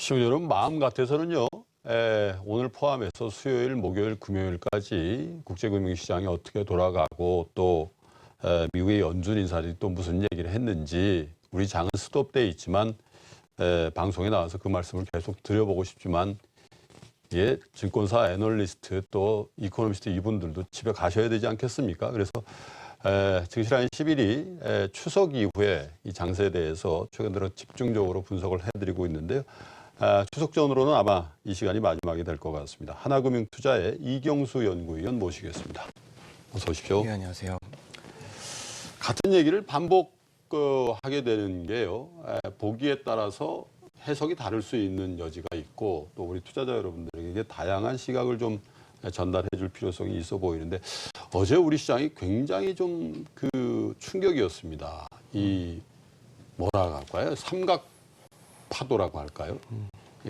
시청자 마음 같아서는요. 오늘 포함해서 수요일, 목요일, 금요일까지 국제금융시장이 어떻게 돌아가고 또 미국의 연준 인사들이 또 무슨 얘기를 했는지 우리 장은 스톱돼 있지만 방송에 나와서 그 말씀을 계속 드려보고 싶지만 증권사 애널리스트 또 이코노미스트 이분들도 집에 가셔야 되지 않겠습니까? 그래서 증시라인 10일이 추석 이후에 이 장세에 대해서 최근 들어 집중적으로 분석을 해드리고 있는데요. 추석 전으로는 아마 이 시간이 마지막이 될 것 같습니다. 하나금융투자의 이경수 연구위원 모시겠습니다. 어서 오십시오. 네, 안녕하세요. 같은 얘기를 반복하게 되는 게요. 보기에 따라서 해석이 다를 수 있는 여지가 있고 또 우리 투자자 여러분들에게 다양한 시각을 좀 전달해 줄 필요성이 있어 보이는데 어제 우리 시장이 굉장히 좀 충격이었습니다. 이 뭐라고 할까요? 삼각 파도라고 할까요?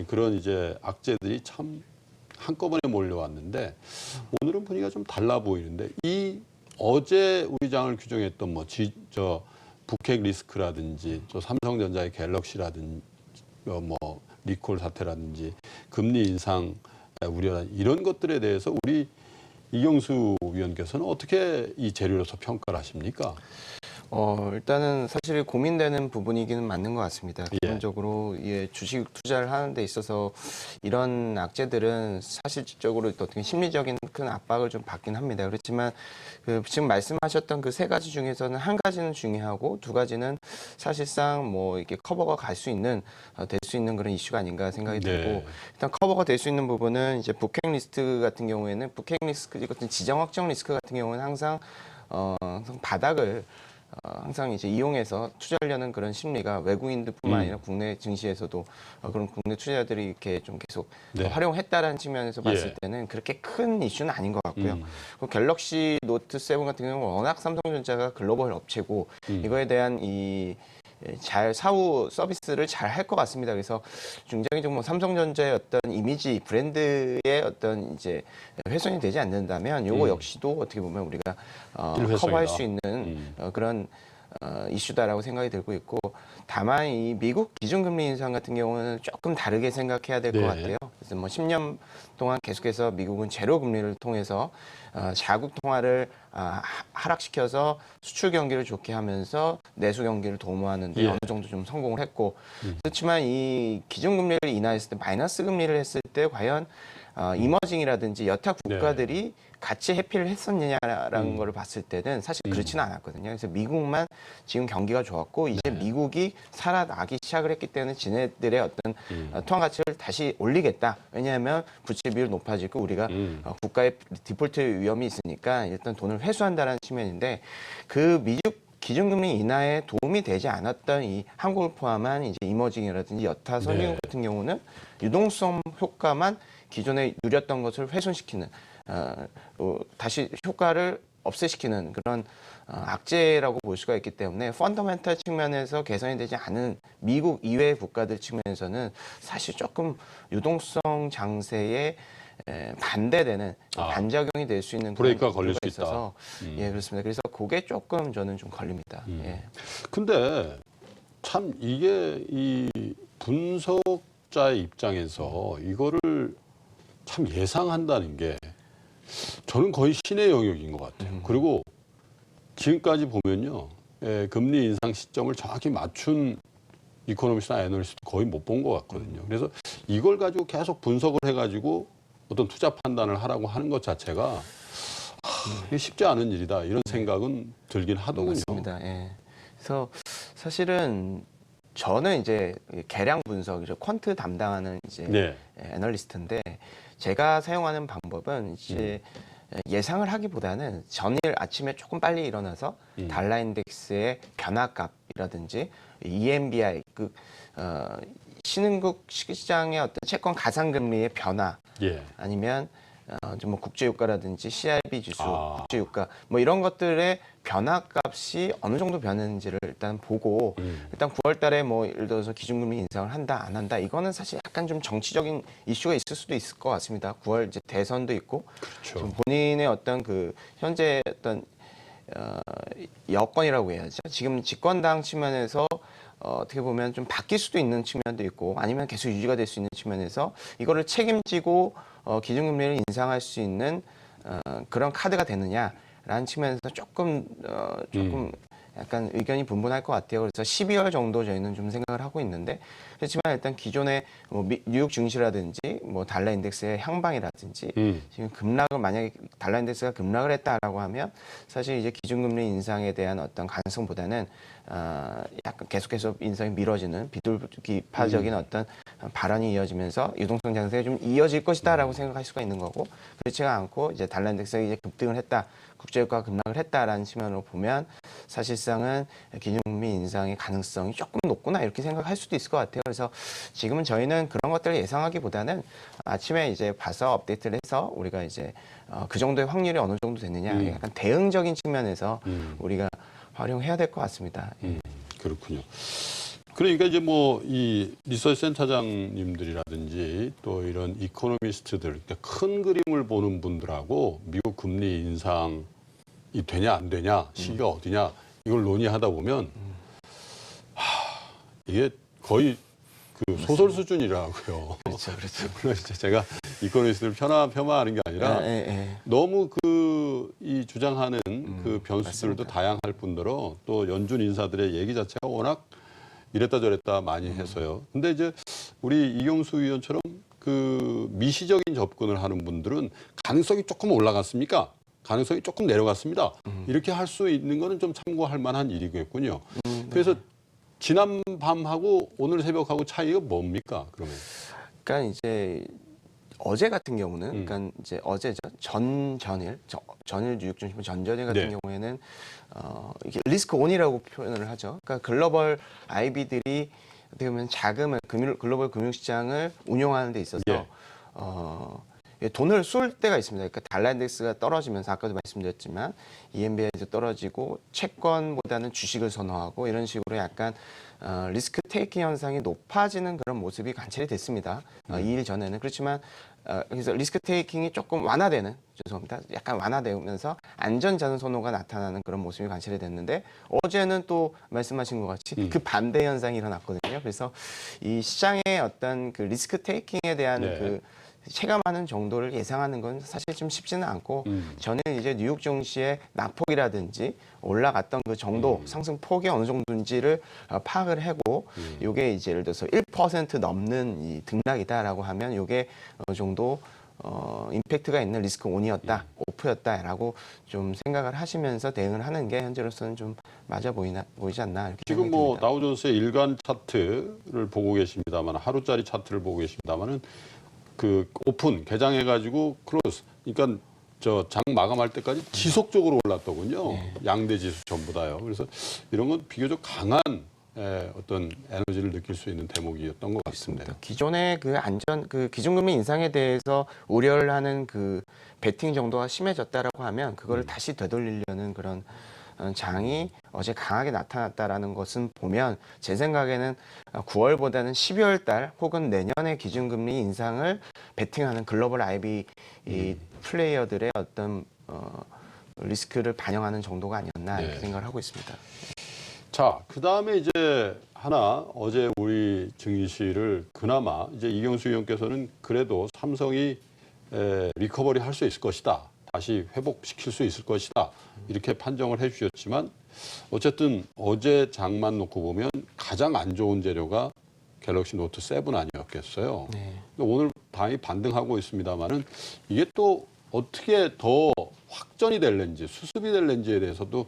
그런 이제 악재들이 참 한꺼번에 몰려왔는데 오늘은 분위기가 좀 달라 보이는데 이 어제 우리 장을 규정했던 북핵 리스크라든지 저 삼성전자의 갤럭시라든지 리콜 사태라든지 금리 인상 우려 이런 것들에 대해서 우리 이경수 위원께서는 어떻게 이 재료로서 평가를 하십니까? 일단은 사실 고민되는 부분이기는 맞는 것 같습니다. 예. 기본적으로 주식 투자를 하는 데 있어서 이런 악재들은 사실적으로 어떻게 심리적인 큰 압박을 좀 받긴 합니다. 그렇지만 지금 말씀하셨던 그 세 가지 중에서는 한 가지는 중요하고 두 가지는 사실상 이렇게 커버가 될 수 있는 그런 이슈가 아닌가 생각이 들고 일단 커버가 될 수 있는 부분은 이제 북핵 리스크 같은 경우에는 북핵 리스크 같은 지정 확정 리스크 같은 경우는 항상 바닥을 항상 이제 이용해서 투자하려는 그런 심리가 외국인들뿐만 아니라 국내 증시에서도 그런 국내 투자자들이 이렇게 좀 계속 활용했다라는 측면에서 봤을 때는 그렇게 큰 이슈는 아닌 것 같고요. 그 갤럭시 노트 7 같은 경우는 워낙 삼성전자가 글로벌 업체고 이거에 대한 사후 서비스를 잘 할 것 같습니다. 그래서 굉장히 좀 삼성전자의 어떤 이미지 브랜드의 어떤 이제 훼손이 되지 않는다면 요거 역시도 어떻게 보면 우리가 커버할 수 있는 그런 이슈다라고 생각이 들고 있고 다만 이 미국 기준금리 인상 같은 경우는 조금 다르게 생각해야 될 것 같아요. 그래서 10년 동안 계속해서 미국은 제로 금리를 통해서 자국 통화를 하락시켜서 수출 경기를 좋게 하면서 내수 경기를 도모하는 데 어느 정도 좀 성공을 했고 그렇지만 이 기준금리를 인하했을 때 마이너스 금리를 했을 때 과연 이머징이라든지 여타 국가들이 같이 회피를 했었느냐라는 걸 봤을 때는 사실 그렇지는 않았거든요. 그래서 미국만 지금 경기가 좋았고 이제 미국이 살아나기 시작을 했기 때문에 지네들의 어떤 통화 가치를 다시 올리겠다. 왜냐하면 부채 비율 높아지고 우리가 국가의 디폴트 위험이 있으니까 일단 돈을 회수한다는 측면인데 그 미국 기준금리 인하에 도움이 되지 않았던 이 한국을 포함한 이제 이머징이라든지 여타 선진국 같은 경우는 유동성 효과만 기존에 누렸던 것을 훼손시키는 다시 효과를 없애시키는 그런 악재라고 볼 수가 있기 때문에 펀더멘탈 측면에서 개선이 되지 않은 미국 이외의 국가들 측면에서는 사실 조금 유동성 장세에 반대되는 반작용이 될 수 있는 브레이크가 걸릴 수 있어서 예 그렇습니다. 그래서 그게 조금 저는 좀 걸립니다. 예. 근데 참 이게 이 분석자의 입장에서 이거를 참 예상한다는 게 저는 거의 신의 영역인 것 같아요. 그리고 지금까지 보면요, 금리 인상 시점을 정확히 맞춘 이코노미스트나 애널리스트 거의 못 본 것 같거든요. 그래서 이걸 가지고 계속 분석을 해가지고 어떤 투자 판단을 하라고 하는 것 자체가 이게 쉽지 않은 일이다 이런 생각은 들긴 하더군요. 맞습니다. 예. 그래서 사실은 저는 이제 계량 분석, 퀀트 담당하는 이제 애널리스트인데 제가 사용하는 방법은 이제 예상을 하기보다는 전일 아침에 조금 빨리 일어나서 달러 인덱스의 변화값이라든지 EMBI 신흥국 시장의 어떤 채권 가상금리의 변화 아니면 국제유가라든지 CIB 지수, 국제유가 이런 것들의 변화값이 어느 정도 변했는지를 일단 보고 일단 9월달에 예를 들어서 기준금리 인상을 한다 안 한다 이거는 사실 약간 좀 정치적인 이슈가 있을 수도 있을 것 같습니다. 9월 이제 대선도 있고 지금 본인의 어떤 현재 어떤 여건이라고 해야죠. 지금 집권당 측면에서 어떻게 보면 좀 바뀔 수도 있는 측면도 있고 아니면 계속 유지가 될 수 있는 측면에서 이거를 책임지고 기준금리를 인상할 수 있는 그런 카드가 되느냐라는 측면에서 조금 약간 의견이 분분할 것 같아요. 그래서 12월 정도 저희는 좀 생각을 하고 있는데 그렇지만 일단 기존의 뭐 뉴욕 증시라든지 뭐 달러 인덱스의 향방이라든지 지금 급락을 만약에 달러 인덱스가 급락을 했다라고 하면 사실 이제 기준금리 인상에 대한 어떤 가능성보다는 약간 계속해서 인상이 미뤄지는 비둘기파적인 어떤 발언이 이어지면서 유동성 장세가 좀 이어질 것이다라고 생각할 수가 있는 거고 그렇지가 않고 이제 달러 인덱스가 이제 급등을 했다, 국제유가가 급락을 했다라는 측면으로 보면 사실상은 기준금리 인상의 가능성이 조금 높구나 이렇게 생각할 수도 있을 것 같아요. 그래서 지금은 저희는 그런 것들을 예상하기보다는 아침에 이제 봐서 업데이트를 해서 우리가 이제 그 정도의 확률이 어느 정도 됐느냐 약간 대응적인 측면에서 우리가 활용해야 될 것 같습니다. 그렇군요. 그러니까 이제 뭐 이 리서치 센터장님들이라든지 또 이런 이코노미스트들, 그러니까 큰 그림을 보는 분들하고 미국 금리 인상이 되냐 안 되냐, 시기가 어디냐 이걸 논의하다 보면 이게 거의 그 소설 수준이라고요. 그렇죠, 그렇죠. 물론 이제 제가 이코노미스트를 폄하하는 게 아니라 너무 이 주장하는 그 변수들도 맞습니다. 다양할 뿐더러 또 연준 인사들의 얘기 자체가 워낙 이랬다 저랬다 많이 해서요. 근데 이제 우리 이경수 의원처럼 그 미시적인 접근을 하는 분들은 가능성이 조금 올라갔습니까? 가능성이 조금 내려갔습니다. 이렇게 할 수 있는 거는 좀 참고할 만한 일이겠군요. 그래서 지난 밤하고 오늘 새벽하고 차이가 뭡니까? 그러면? 그러니까 이제 어제 같은 경우는, 그러니까 이제 어제죠. 전일 뉴욕 증시 전전일 같은 네. 경우에는 이게 리스크 온이라고 표현을 하죠. 그러니까 글로벌 IB들이 어떻게 보면 자금을 글로벌 금융시장을 운용하는 데 있어서 예. 돈을 쏠 때가 있습니다. 그러니까 달러 인덱스가 떨어지면서 아까도 말씀드렸지만 EMBI도 떨어지고 채권보다는 주식을 선호하고 이런 식으로 약간 리스크 테이킹 현상이 높아지는 그런 모습이 관찰이 됐습니다. 2일 전에는. 그렇지만 그래서 리스크 테이킹이 조금 완화되는, 죄송합니다. 약간 완화되면서 안전 자산 선호가 나타나는 그런 모습이 관찰이 됐는데 어제는 또 말씀하신 것 같이 그 반대 현상이 일어났거든요. 그래서 이 시장의 어떤 그 리스크 테이킹에 대한 네. 그 체감하는 정도를 예상하는 건 사실 좀 쉽지는 않고 저는 이제 뉴욕 증시의 낙폭이라든지 올라갔던 그 정도 상승폭이 어느 정도인지를 파악을 하고 요게 이제 예를 들어서 1% 넘는 이 등락이다라고 하면 요게 어느 정도 임팩트가 있는 리스크 온이었다, 오프였다라고 좀 생각을 하시면서 대응을 하는 게 현재로서는 좀 맞아 보이지 않나 이렇게 지금 생각이 뭐 듭니다. 다우존스의 일간 차트를 보고 계십니다만 하루짜리 차트를 보고 계십니다만은 그 오픈 개장해가지고 크로스, 그러니까 저 장 마감할 때까지 지속적으로 올랐더군요. 양대 지수 전부 다요. 그래서 이런 건 비교적 강한 어떤 에너지를 느낄 수 있는 대목이었던 것 같습니다. 기존의 그 기준금리 인상에 대해서 우려를 하는 그 베팅 정도가 심해졌다라고 하면 그거를 다시 되돌리려는 그런 장이 어제 강하게 나타났다라는 것은 보면 제 생각에는 9월보다는 12월 달 혹은 내년에 기준금리 인상을 베팅하는 글로벌 IB 이 플레이어들의 어떤 리스크를 반영하는 정도가 아니었나 이렇게 생각을 하고 있습니다. 자, 그 다음에 이제 하나 어제 우리 증시를 그나마 이제 이경수 의원께서는 그래도 삼성이 리커버리 할 수 있을 것이다. 다시 회복시킬 수 있을 것이다. 이렇게 판정을 해주셨지만 어쨌든 어제 장만 놓고 보면 가장 안 좋은 재료가 갤럭시 노트 7 아니었겠어요. 오늘 다행히 반등하고 있습니다만은 이게 또 어떻게 더 확전이 될는지 수습이 될는지에 대해서도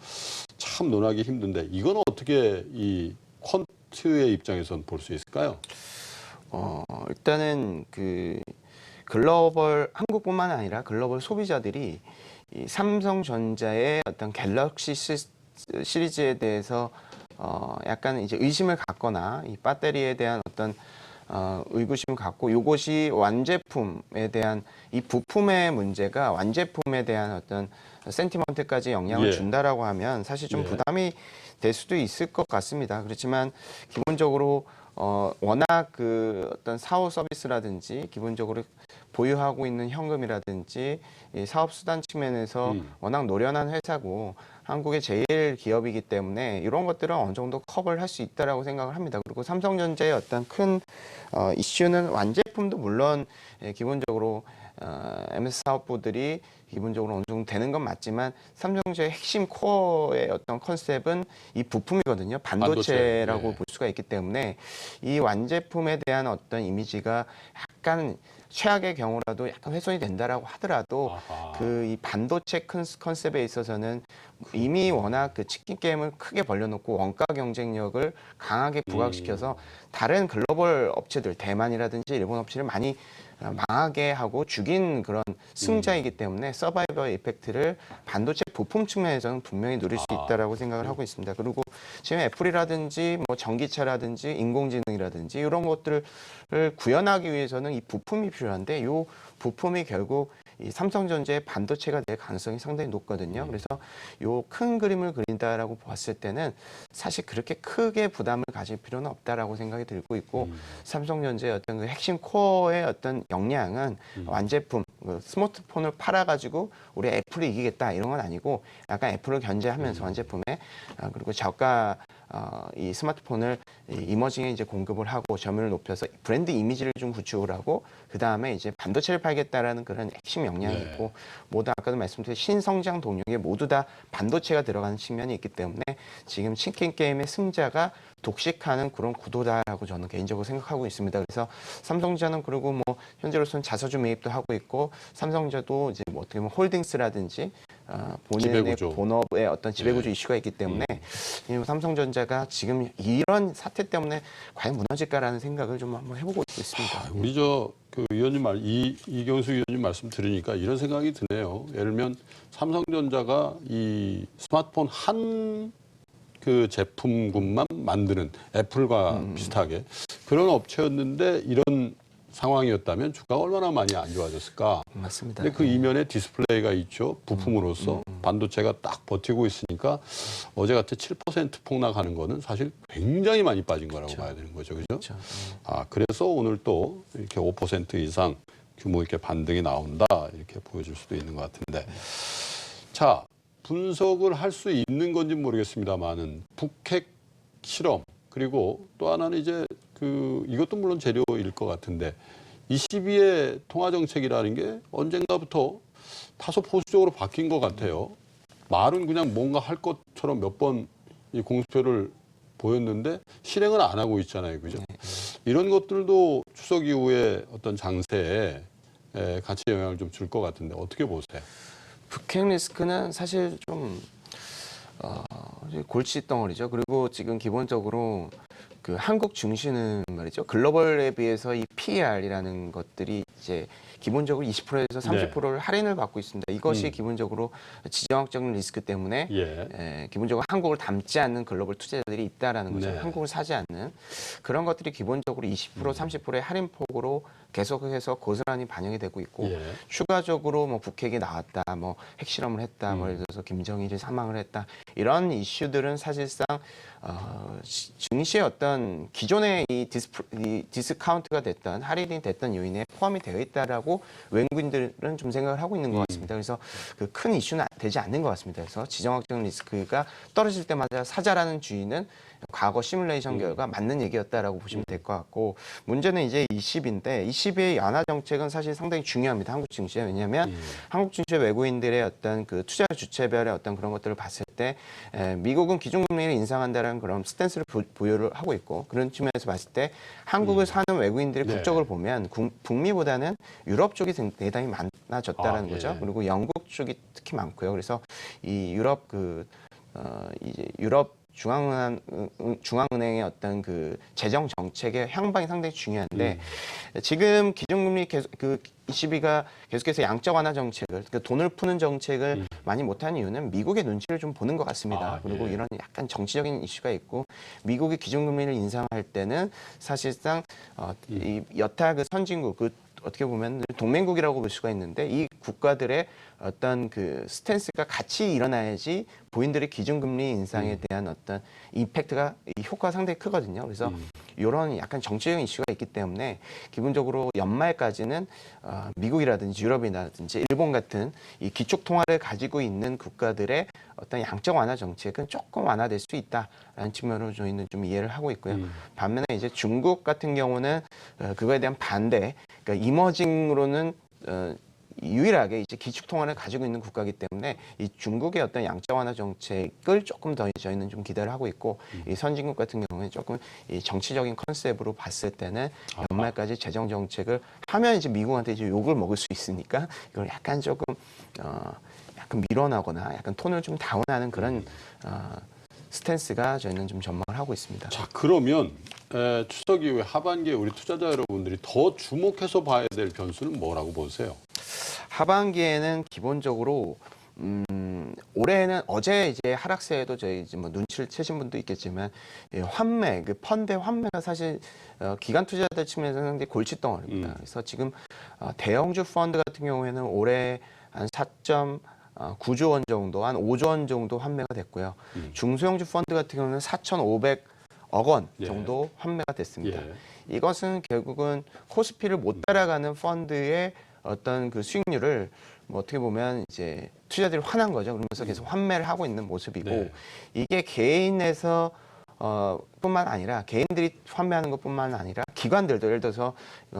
참 논하기 힘든데 이건 어떻게 이 퀀트의 입장에서는 볼 수 있을까요? 일단은 그 글로벌 한국뿐만 아니라 글로벌 소비자들이 이 삼성전자의 어떤 갤럭시 시리즈에 대해서 약간 이제 의심을 갖거나 이 배터리에 대한 어떤 의구심을 갖고 이것이 완제품에 대한 이 부품의 문제가 완제품에 대한 어떤 센티먼트까지 영향을 예. 준다라고 하면 사실 좀 예. 부담이 될 수도 있을 것 같습니다. 그렇지만 기본적으로 워낙 그 어떤 사후 서비스라든지 기본적으로 보유하고 있는 현금이라든지 이 사업 수단 측면에서 워낙 노련한 회사고 한국의 제일 기업이기 때문에 이런 것들은 어느 정도 커버를 할 수 있다라고 생각을 합니다. 그리고 삼성전자의 어떤 큰 이슈는 완제품도 물론 기본적으로 MS 사업부들이 기본적으로 어느 정도 되는 건 맞지만 삼성전자의 핵심 코어의 어떤 컨셉은 이 부품이거든요. 반도체라고 예. 볼 수가 있기 때문에 이 완제품에 대한 어떤 이미지가 약간 최악의 경우라도 약간 훼손이 된다라고 하더라도 아하. 그 이 반도체 컨셉에 있어서는 이미 워낙 그 치킨 게임을 크게 벌려놓고 원가 경쟁력을 강하게 부각시켜서 다른 글로벌 업체들 대만이라든지 일본 업체를 많이 망하게 하고 죽인 그런 승자이기 때문에 서바이벌 이펙트를 반도체 부품 측면에서는 분명히 누릴 수 있다라고 생각을 하고 있습니다. 그리고 지금 애플이라든지 뭐 전기차라든지 인공지능이라든지 이런 것들을 구현하기 위해서는 이 부품이 필요한데 이 부품이 결국 이 삼성전자의 반도체가 될 가능성이 상당히 높거든요. 그래서 요 큰 그림을 그린다라고 봤을 때는 사실 그렇게 크게 부담을 가질 필요는 없다라고 생각이 들고 있고 삼성전자의 어떤 그 핵심 코어의 어떤 역량은 완제품, 그 스마트폰을 팔아가지고 우리 애플이 이기겠다 이런 건 아니고 약간 애플을 견제하면서 완제품에 그리고 저가 이 스마트폰을 이머징에 이제 공급을 하고 점유율을 높여서 브랜드 이미지를 좀 구축을 하고 그 다음에 이제 반도체를 팔겠다라는 그런 핵심 역량이 네. 있고 모두 아까도 말씀드린 신성장 동력에 모두 다 반도체가 들어가는 측면이 있기 때문에 지금 치킨 게임의 승자가 독식하는 그런 구도다라고 저는 개인적으로 생각하고 있습니다. 그래서 삼성전자는 그리고 뭐 현재로서는 자사주 매입도 하고 있고 삼성전자도 이제 뭐 어떻게 보면 홀딩스라든지 본인의 지배구조. 본업의 어떤 지배구조 이슈가 있기 때문에 이 삼성전자가 지금 이런 사태 때문에 과연 무너질까라는 생각을 좀 한번 해보고 있습니다. 우리 그 의원님 이경수 의원님 말씀 들으니까 이런 생각이 드네요. 예를 들면 삼성전자가 이 스마트폰 한 그 제품군만 만드는 애플과 비슷하게 그런 업체였는데 이런 상황이었다면 주가가 얼마나 많이 안 좋아졌을까. 맞습니다. 근데 그 이면에 디스플레이가 있죠. 부품으로서 반도체가 딱 버티고 있으니까 어제같이 7% 폭락하는 거는 사실 굉장히 많이 빠진 거라고 봐야 되는 거죠. 그죠? 그렇죠. 그래서 오늘 또 이렇게 5% 이상 규모 있게 반등이 나온다. 이렇게 보여줄 수도 있는 것 같은데. 자, 분석을 할 수 있는 건지 모르겠습니다만은 북핵 실험 그리고 또 하나는 이제 이것도 물론 재료일 것 같은데 22의 통화 정책이라는 게 언젠가부터 다소 보수적으로 바뀐 것 같아요. 말은 그냥 뭔가 할 것처럼 몇 번 이 공수표를 보였는데 실행을 안 하고 있잖아요, 그죠? 이런 것들도 추석 이후에 어떤 장세에 같이 영향을 좀 줄 것 같은데 어떻게 보세요? 북핵 리스크는 사실 좀 골치 덩어리죠. 그리고 지금 기본적으로 그 한국 증시는 말이죠. 글로벌에 비해서 이 PER이라는 것들이 이제 기본적으로 20%에서 30%를 할인을 받고 있습니다. 이것이 기본적으로 지정학적 리스크 때문에 기본적으로 한국을 담지 않는 글로벌 투자자들이 있다라는 거죠. 네. 한국을 사지 않는 그런 것들이 기본적으로 20% 30%의 할인폭으로 계속해서 고스란히 반영이 되고 있고 추가적으로 뭐 북핵이 나왔다, 뭐 핵실험을 했다, 뭐 예를 들어서 김정일이 사망을 했다 이런 이슈들은 사실상 증시의 어떤 기존의 이 디스카운트가 됐던 할인이 됐던 요인에 포함이 되어 있다라고 외국인들은 좀 생각을 하고 있는 것 같습니다. 그래서 그 큰 이슈는 되지 않는 것 같습니다. 그래서 지정학적 리스크가 떨어질 때마다 사자라는 주의는 과거 시뮬레이션 결과 맞는 얘기였다라고 보시면 될 것 같고 문제는 이제 20인데 20의 완화 정책은 사실 상당히 중요합니다. 한국 증시에. 왜냐하면 한국 증시 외국인들의 어떤 그 투자 주체별의 어떤 그런 것들을 봤을 때 미국은 기준금리를 인상한다는 그런 스탠스를 보유를 하고 있고 그런 측면에서 봤을 때 한국을 사는 외국인들의 국적을 보면 북미보다는 유럽 쪽이 대단히 많아졌다라는 거죠. 그리고 영국 쪽이 특히 많고요. 그래서 이 유럽 이제 유럽 중앙은행의 어떤 그 재정 정책의 향방이 상당히 중요한데 지금 기준금리 ECB가 계속해서 양적 완화 정책을 그러니까 돈을 푸는 정책을 많이 못하는 이유는 미국의 눈치를 좀 보는 것 같습니다. 그리고 이런 약간 정치적인 이슈가 있고 미국이 기준금리를 인상할 때는 사실상 이 여타 그 선진국 어떻게 보면 동맹국이라고 볼 수가 있는데 이 국가들의 어떤 그 스탠스가 같이 일어나야지 본인들의 기준금리 인상에 대한 어떤 임팩트가 이 효과가 상당히 크거든요. 그래서 이런 약간 정치적인 이슈가 있기 때문에 기본적으로 연말까지는 미국이라든지 유럽이라든지 일본 같은 이 기축 통화를 가지고 있는 국가들의 어떤 양적 완화 정책은 조금 완화될 수 있다라는 측면으로 저희는 좀 이해를 하고 있고요. 반면에 이제 중국 같은 경우는 그거에 대한 반대, 그러니까 이머징으로는 유일하게 이제 기축 통화를 가지고 있는 국가이기 때문에 이 중국의 어떤 양적 완화 정책을 조금 더 저희는 좀 기대를 하고 있고 이 선진국 같은 경우는 조금 이 정치적인 컨셉으로 봤을 때는 연말까지 재정 정책을 하면 이제 미국한테 이제 욕을 먹을 수 있으니까 이걸 약간 조금 약간 밀어나거나 약간 톤을 좀 다운하는 그런 스탠스가 저희는 좀 전망을 하고 있습니다. 자, 그러면 추석 이후에 하반기에 우리 투자자 여러분들이 더 주목해서 봐야 될 변수는 뭐라고 보세요? 하반기에는 기본적으로 올해는 어제 이제 하락세에도 저희 이제 뭐 눈치를 채신 분도 있겠지만 환매, 그 펀드 환매가 사실 기관 투자자들 측면에서 상당히 골칫덩어리입니다. 그래서 지금 대형주 펀드 같은 경우에는 올해 한 4.9조 원 정도, 한 5조 원 정도 환매가 됐고요. 중소형주 펀드 같은 경우는 4,500억 원 정도 환매가 됐습니다. 이것은 결국은 코스피를 못 따라가는 펀드의 어떤 그 수익률을 뭐 어떻게 보면 이제 투자자들이 화난 거죠. 그러면서 계속 환매를 하고 있는 모습이고 이게 개인에서 뿐만 아니라 개인들이 환매하는 것뿐만 아니라 기관들도 예를 들어서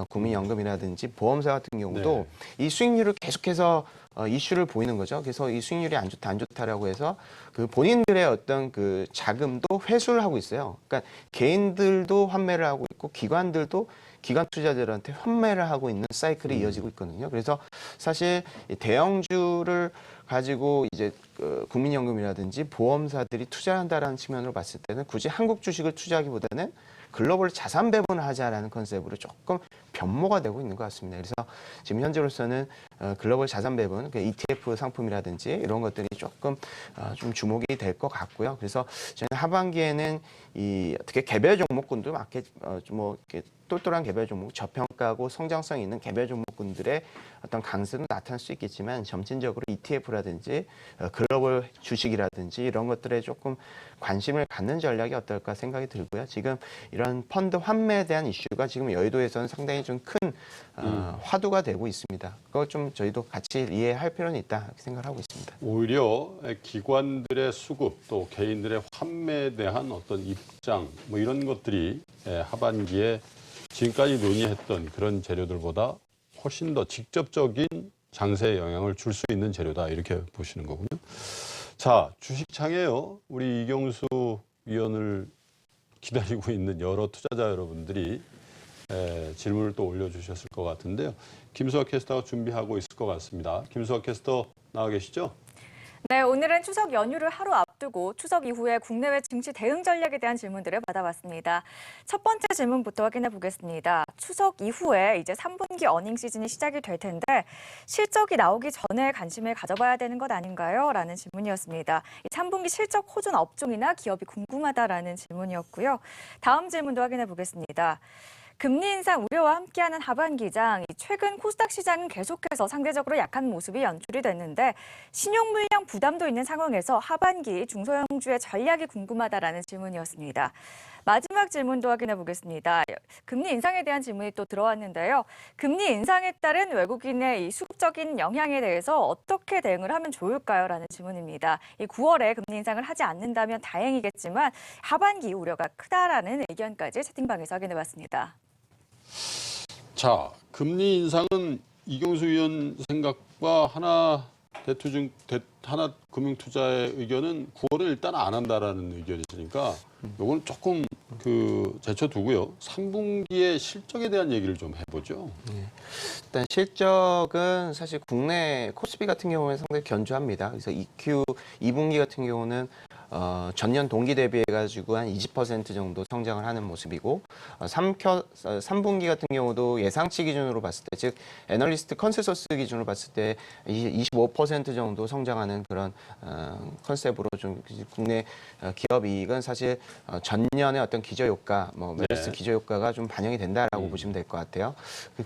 국민연금이라든지 보험사 같은 경우도 이 수익률을 계속해서 이슈를 보이는 거죠. 그래서 이 수익률이 안 좋다, 안 좋다라고 해서 그 본인들의 어떤 그 자금도 회수를 하고 있어요. 그러니까 개인들도 환매를 하고 있고 기관들도 기관 투자자들한테 환매를 하고 있는 사이클이 이어지고 있거든요. 그래서 사실 대형주를 가지고 이제 국민연금이라든지 보험사들이 투자한다라는 측면으로 봤을 때는 굳이 한국 주식을 투자하기보다는 글로벌 자산 배분을 하자라는 컨셉으로 조금 변모가 되고 있는 것 같습니다. 그래서 지금 현재로서는 글로벌 자산 배분, ETF 상품이라든지 이런 것들이 조금 좀 주목이 될 것 같고요. 그래서 저는 하반기에는 이 어떻게 개별 종목군도 맞게 뭐 이렇게 똘똘한 개별 종목, 저평가하고 성장성 있는 개별 종목군들의 어떤 강세도 나타날 수 있겠지만 점진적으로 ETF라든지 글로벌 주식이라든지 이런 것들에 조금 관심을 갖는 전략이 어떨까 생각이 들고요. 지금 이런 펀드 환매에 대한 이슈가 지금 여의도에서는 상당히 좀 큰 화두가 되고 있습니다. 그걸 좀 저희도 같이 이해할 필요는 있다 이렇게 생각을 하고 있습니다. 오히려 기관들의 수급 또 개인들의 환매에 대한 어떤 입장 뭐 이런 것들이 하반기에 지금까지 논의했던 그런 재료들보다 훨씬 더 직접적인 장세에 영향을 줄 수 있는 재료다 이렇게 보시는 거군요. 자, 주식창에요. 우리 이경수 위원을 기다리고 있는 여러 투자자 여러분들이 질문을 또 올려주셨을 것 같은데요. 김수학 캐스터가 준비하고 있을 것 같습니다. 김수학 캐스터 나와 계시죠? 네, 오늘은 추석 연휴를 하루 앞두고 추석 이후에 국내외 증시 대응 전략에 대한 질문들을 받아봤습니다. 첫 번째 질문부터 확인해 보겠습니다. 추석 이후에 이제 3분기 어닝 시즌이 시작이 될 텐데 실적이 나오기 전에 관심을 가져봐야 되는 것 아닌가요? 라는 질문이었습니다. 이 3분기 실적 호전 업종이나 기업이 궁금하다라는 질문이었고요. 다음 질문도 확인해 보겠습니다. 금리 인상 우려와 함께하는 하반기장, 최근 코스닥 시장은 계속해서 상대적으로 약한 모습이 연출이 됐는데 신용 물량 부담도 있는 상황에서 하반기 중소형주의 전략이 궁금하다라는 질문이었습니다. 마지막 질문도 확인해 보겠습니다. 금리 인상에 대한 질문이 또 들어왔는데요. 금리 인상에 따른 외국인의 이 수급적인 영향에 대해서 어떻게 대응을 하면 좋을까요? 라는 질문입니다. 이 9월에 금리 인상을 하지 않는다면 다행이겠지만 하반기 우려가 크다라는 의견까지 채팅방에서 확인해 봤습니다. 자, 금리 인상은 이경수 위원 생각과 하나금융투자의 의견은 9월은 일단 안 한다라는 의견이시니까 요거는 조금 제쳐두고요. 3분기의 실적에 대한 얘기를 좀 해보죠. 일단 실적은 사실 국내 코스피 같은 경우는 상당히 견조합니다. 그래서 2분기 같은 경우는 전년 동기 대비해가지고 한 20% 정도 성장을 하는 모습이고 3분기 같은 경우도 예상치 기준으로 봤을 때, 즉 애널리스트 컨센서스 기준으로 봤을 때 25% 정도 성장하는 그런 컨셉으로 좀 국내 기업 이익은 사실 전년의 어떤 기저효과, 메르스 기저효과가 좀 반영이 된다라고 보시면 될 것 같아요.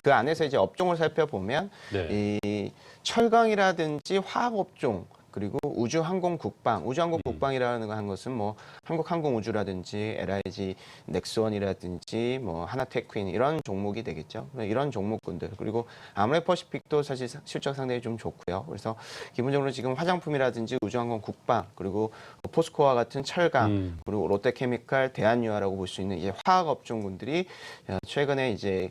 그 안에서 이제 업종을 살펴보면 이 철강이라든지 화학업종, 그리고 우주항공국방, 우주항공국방이라는 한 것은 뭐 한국항공우주라든지 LIG 넥스원이라든지 뭐 하나테크윈 이런 종목이 되겠죠. 이런 종목군들 그리고 아모레퍼시픽도 사실 실적 상당히 좀 좋고요. 그래서 기본적으로 지금 화장품이라든지 우주항공국방 그리고 포스코와 같은 철강 그리고 롯데케미칼, 대한유화라고 볼 수 있는 이제 화학 업종군들이 최근에 이제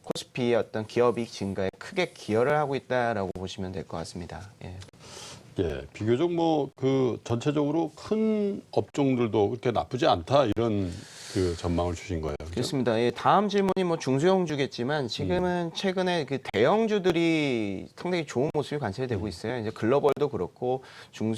코스피의 어떤 기업이익 증가에 크게 기여를 하고 있다라고 보시면 될 것 같습니다. 예. 예, 비교적 뭐 그 전체적으로 큰 업종들도 그렇게 나쁘지 않다 이런 그 전망을 주신 거예요. 그렇죠? 그렇습니다. 예, 다음 질문이 뭐 중소형주겠지만 지금은 최근에 그 대형주들이 상당히 좋은 모습이 관찰이 되고 있어요. 이제 글로벌도 그렇고 지금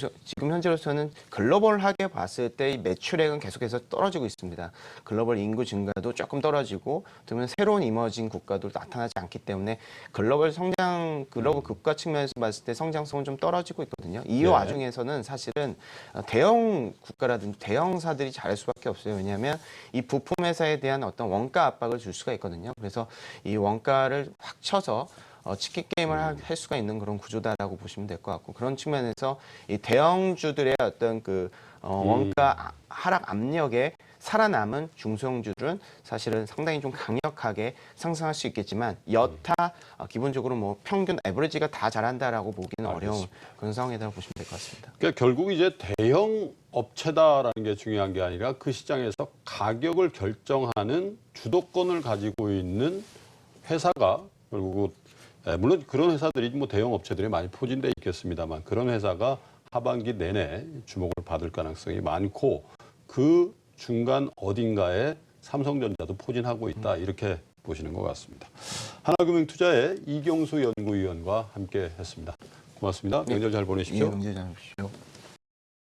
현재로서는 글로벌하게 봤을 때 이 매출액은 계속해서 떨어지고 있습니다. 글로벌 인구 증가도 조금 떨어지고 그러면 새로운 이머징 국가도 나타나지 않기 때문에 글로벌 국가 측면에서 봤을 때 성장성은 좀 떨어지고 있거든요. 이 네. 와중에서는 사실은 대형 국가라든지 대형사들이 잘할 수밖에 없어요. 왜냐하면 이 부품 회사에 대한 어떤 원가 압박을 줄 수가 있거든요. 그래서 이 원가를 확 쳐서 치킨 게임을 할 수가 있는 그런 구조다라고 보시면 될 것 같고 그런 측면에서 이 대형주들의 어떤 그 원가 하락 압력에 살아남은 중소형주들은 사실은 상당히 좀 강력하게 상승할 수 있겠지만 여타 기본적으로 뭐 평균 에버리지가 다 잘한다라고 보기는 어려운 그런 상황이라고 보시면 될 것 같습니다. 그러니까 결국 이제 대형 업체다라는 게 중요한 게 아니라 그 시장에서 가격을 결정하는 주도권을 가지고 있는 회사가 결국 물론 그런 회사들이 뭐 대형 업체들이 많이 포진돼 있겠습니다만 그런 회사가 하반기 내내 주목을 받을 가능성이 많고 그 중간 어딘가에 삼성전자도 포진하고 있다 이렇게 보시는 것 같습니다. 하나금융투자의 이경수 연구위원과 함께했습니다. 고맙습니다. 명절 잘 보내십시오. 예, 명절 잘 보십시오.